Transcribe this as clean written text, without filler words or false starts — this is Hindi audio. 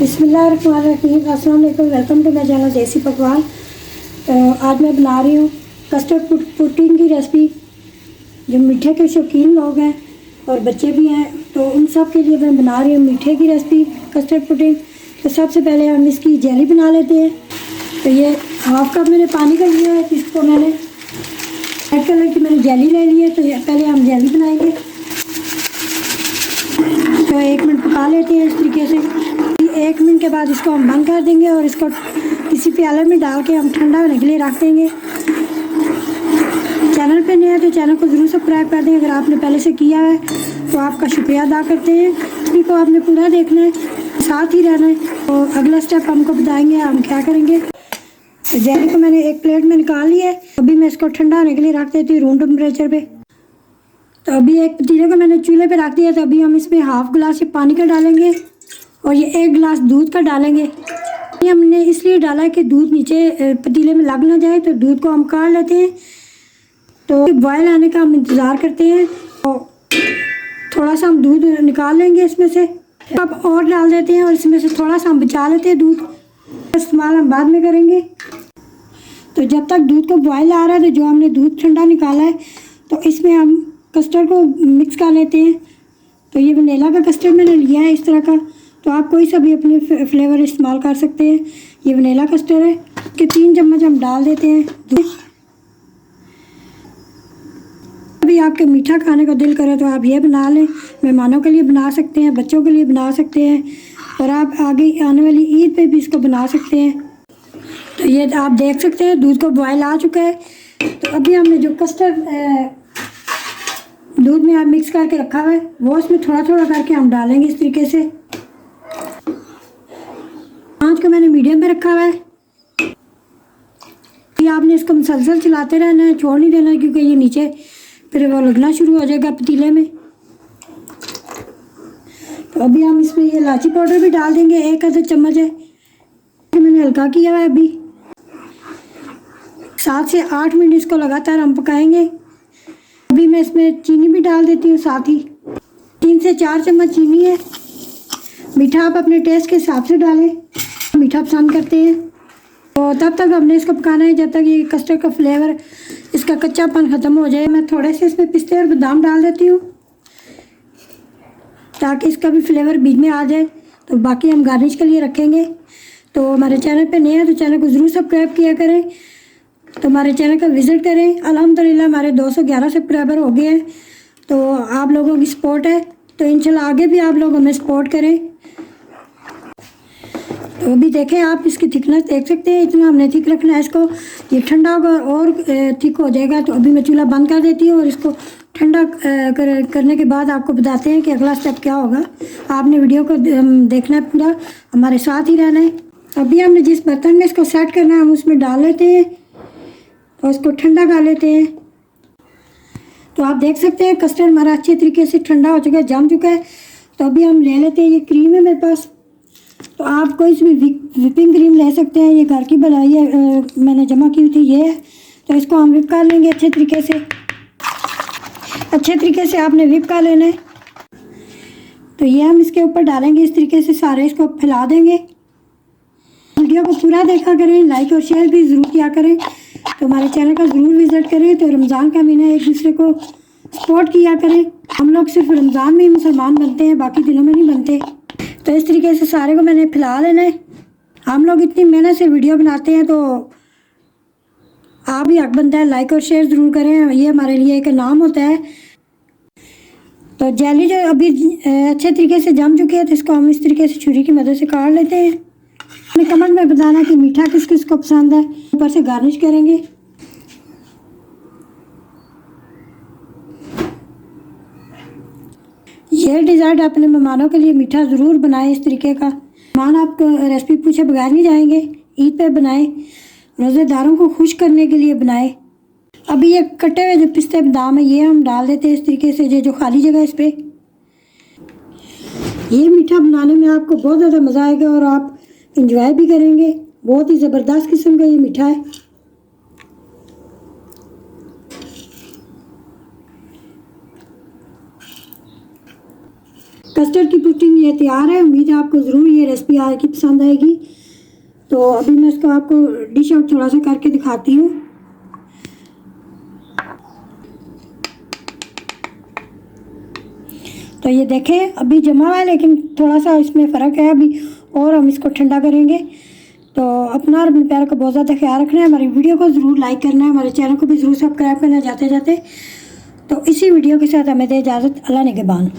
बिस्मिल्लाहिर्रहमानिर्रहीम, अस्सलाम वालेकुम। वेलकम टू माई चैनल देसी पकवान। आज मैं बना रही हूँ कस्टर्ड पुडिंग की रेसिपी। जो मीठे के शौकीन लोग हैं और बच्चे भी हैं तो उन सब के लिए मैं बना रही हूँ मीठे की रेसिपी कस्टर्ड पुडिंग। तो सबसे पहले हम इसकी जेली बना लेते हैं। तो ये हाफ कप मैंने पानी का लिया है, इसको मैंने रेड कलर की मैंने जेली ले ली है। तो पहले हम जेली बनाएंगे। तो 1 मिनट पका लेते हैं इस तरीके से। 1 मिनट के बाद इसको हम बंद कर देंगे और इसको किसी प्याले में डाल के हम ठंडा होने के लिए रख देंगे। चैनल पे नए हैं तो चैनल को ज़रूर सब्सक्राइब कर दें। अगर आपने पहले से किया है तो आपका शुक्रिया अदा करते हैं। वीडियो को आपने पूरा देखना है, साथ ही रहना है। तो अगला स्टेप हमको बताएंगे हम क्या करेंगे। तो जेली को मैंने एक प्लेट में निकाल लिया है। अभी मैं इसको ठंडा होने के लिए रख देती हूँ रूम टेम्परेचर पे। तो अभी एक पतीले को मैंने चूल्हे पे रख दिया। तो अभी हम इसमें हाफ गिलास पानी का डालेंगे और ये 1 गिलास दूध का डालेंगे। ये हमने इसलिए डाला है कि दूध नीचे पतीले में लग ना जाए। तो दूध को हम काढ़ लेते हैं। तो बॉयल आने का हम इंतज़ार करते हैं। और थोड़ा सा हम दूध निकाल लेंगे इसमें से, अब और डाल देते हैं और इसमें से थोड़ा सा हम बचा लेते हैं दूध। इस्तेमाल हम बाद में करेंगे। तो जब तक दूध को बॉयल आ रहा है तो जो हमने दूध ठंडा निकाला है तो इसमें हम कस्टर्ड को मिक्स कर लेते हैं। तो ये वनीला का कस्टर्ड मैंने लिया है इस तरह का। तो आप कोई सा भी अपने फ्लेवर इस्तेमाल कर सकते हैं। ये वनीला कस्टर्ड है कि 3 चम्मच हम डाल देते हैं। अभी आपके मीठा खाने का दिल करे तो आप ये बना लें। मेहमानों के लिए बना सकते हैं, बच्चों के लिए बना सकते हैं और आप आगे आने वाली ईद पे भी इसको बना सकते हैं। तो ये आप देख सकते हैं दूध को बॉयल आ चुका है। तो अभी हमने जो कस्टर्ड दूध में आप मिक्स करके रखा हुआ है वो इसमें थोड़ा थोड़ा करके हम डालेंगे इस तरीके से। आंच को मैंने मीडियम पे रखा हुआ है। ये आपने इसको मुसलसल चलाते रहना है, छोड़ नहीं देना, क्योंकि ये नीचे फिर वो लगना शुरू हो जाएगा पतीले में। तो अभी हम इसमें ये इलायची पाउडर भी डाल देंगे, 1 आधा चम्मच है। मैंने हल्का किया हुआ है। अभी 7 से 8 मिनट इसको लगातार हम पकाएंगे। अभी मैं इसमें चीनी भी डाल देती हूँ साथ ही। 3 से 4 चम्मच चीनी है। मीठा आप अपने टेस्ट के हिसाब से डालें, मीठा पसंद करते हैं। तो तब तक हमने इसको पकाना है जब तक ये कस्टर्ड का फ्लेवर, इसका कच्चापन ख़त्म हो जाए। मैं थोड़े से इसमें पिस्ते और बादाम डाल देती हूँ ताकि इसका भी फ्लेवर बीच में आ जाए। तो बाकी हम गार्निश के लिए रखेंगे। तो हमारे चैनल पे नए हैं तो चैनल को ज़रूर सब्सक्राइब किया करें। तो हमारे चैनल का विज़िट करें। अल्हम्दुलिल्लाह हमारे 211 सब्सक्राइबर हो गए हैं। तो आप लोगों की सपोर्ट है तो इंशाल्लाह आगे भी आप लोग हमें सपोर्ट करें। तो अभी देखें आप इसकी थिकनेस देख सकते हैं, इतना हमने थिक रखना है इसको। ये ठंडा होगा और थिक हो जाएगा। तो अभी मैं चूल्हा बंद कर देती हूँ और इसको ठंडा करने के बाद आपको बताते हैं कि अगला स्टेप क्या होगा। आपने वीडियो को देखना है पूरा, हमारे साथ ही रहना है। अभी हमने जिस बर्तन में इसको सेट करना है हम उसमें डाल लेते हैं और इसको ठंडा कर लेते हैं। तो आप देख सकते हैं कस्टर्ड हमारा अच्छे तरीके से ठंडा हो चुका है, जम चुका है। तो अभी हम ले लेते हैं, ये क्रीम है मेरे पास। तो आप कोई सी भी विपिंग क्रीम ले सकते हैं, ये घर की बनाई है, मैंने जमा की हुई थी ये है। तो इसको हम विप कर लेंगे अच्छे तरीके से। अच्छे तरीके से आपने विप कर लेना है। तो ये हम इसके ऊपर डालेंगे इस तरीके से, सारे इसको फैला देंगे। वीडियो को पूरा देखा करें, लाइक और शेयर भी ज़रूर किया करें। तो हमारे चैनल का ज़रूर विज़िट करें। तो रमज़ान का महीना, एक दूसरे को सपोर्ट किया करें। हम लोग सिर्फ रमज़ान में ही मुसलमान बनते हैं, बाकी दिनों में नहीं बनते। तो इस तरीके से सारे को मैंने फैला लेना है। हम लोग इतनी मेहनत से वीडियो बनाते हैं तो आप भी हक बनता है लाइक और शेयर ज़रूर करें, ये हमारे लिए एक इनाम होता है। तो जेली जो अभी अच्छे तरीके से जम चुकी है तो इसको हम इस तरीके से छुरी की मदद से काट लेते हैं। अपने कमेंट में बताना कि मीठा किस किस को पसंद है। ऊपर से गार्निश करेंगे। ये डिज़र्ट अपने मेहमानों के लिए मीठा ज़रूर बनाएं इस तरीके का। मेहमान आपको रेसिपी पूछे बगैर नहीं जाएंगे। ईद पे बनाएं, रोज़ेदारों को खुश करने के लिए बनाएं। अभी ये कटे हुए जो पिस्ते बादाम है ये हम डाल देते हैं इस तरीके से, जो खाली जगह इस पर। ये मीठा बनाने में आपको बहुत ज़्यादा मज़ा आएगा और आप इंजॉय भी करेंगे। बहुत ही ज़बरदस्त किस्म का ये मीठा है। कस्टर्ड की पुडिंग ये तैयार है। उम्मीद है आपको ज़रूर ये रेसिपी आएगी, पसंद आएगी। तो अभी मैं इसको आपको डिश आउट थोड़ा सा करके दिखाती हूँ। तो ये देखें अभी जमा हुआ है, लेकिन थोड़ा सा इसमें फ़र्क है अभी, और हम इसको ठंडा करेंगे। तो अपना और अपने प्यार का बहुत ज़्यादा ख्याल रखना है। हमारी वीडियो को ज़रूर लाइक करना है, हमारे चैनल को भी ज़रूर सब्सक्राइब करना है जाते जाते। तो इसी वीडियो के साथ हमें दे इजाज़त। अल्लाह निगहबान।